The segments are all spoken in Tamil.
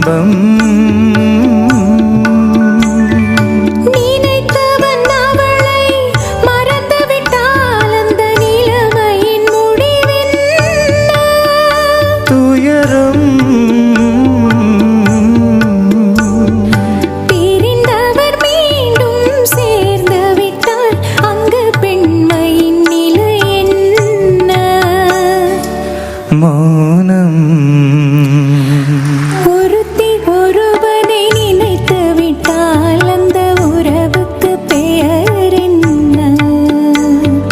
இன்பம். மௌனம் ஒருத்தி ஒருவனை நினைத்து விட்டால் அந்த உறவுக்கு பெயர் என்ன?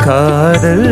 காதல்.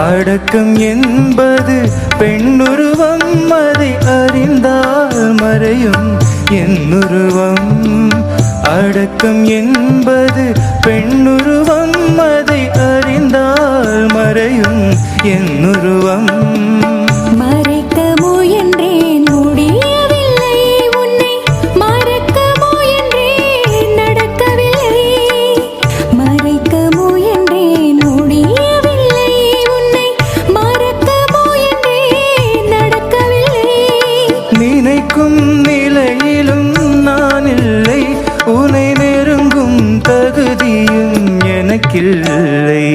அடக்கம் என்பது பெண்ணுருவம், அதை அறிந்தால் மறையும் என்னுருவம். அடக்கம் என்பது பெண்ணுருவம், அதை அறிந்தால் மறையும் என்னுருவம். மறைக்க முயன்றேன் முடியவில்லை, உன்னை மறக்க முயன்றேன் நடக்கவில்லை. மறைக்க முயன்றேன் முடியவில்லை, உன்னை மறக்க முயன்றேன் நடக்கவில்லை. நினைக்கும் நிலையிலும் நான் இல்லை, உன்னை நெருங்கும் தகுதியும் எனக்கில்லை.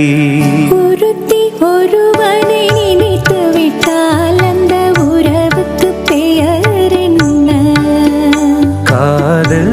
ஒருத்தி ஒருவனை நினைத்து விட்டால் அந்த உறவுக்கு பெயர் என்ன? காதல்.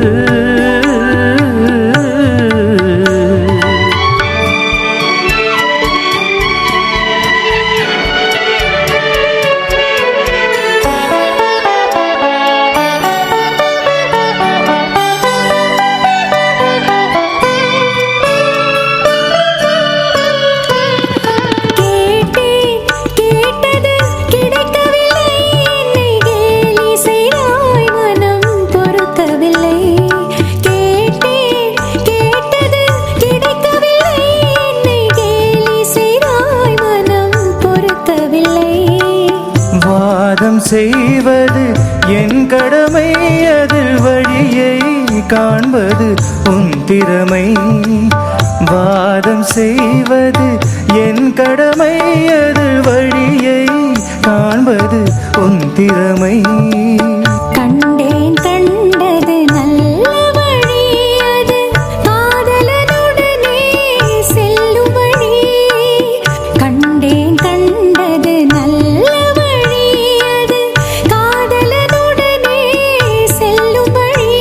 வாதம் செய்வது என் கடமை, அதில் வழியை காண்பது உன் திறமை. வாதம் செய்வது என் கடமை, அதில் வழியை காண்பது உன் திறமை. கண்டேன் கண்டது நல்ல வழி, அது காதலனுடனே செல்லும் வழி. கண்டேன் கண்டது நல்ல வழி, அது காதலனுடனே செல்லும் வழி.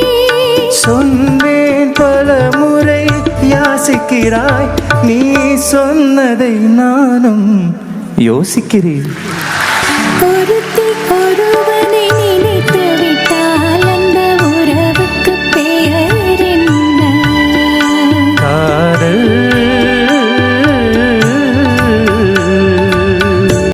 சொன்னேன் பல முறை யாசிக்கிறாய், நீ சொன்னதை நானும் யோசிக்கிறேன்.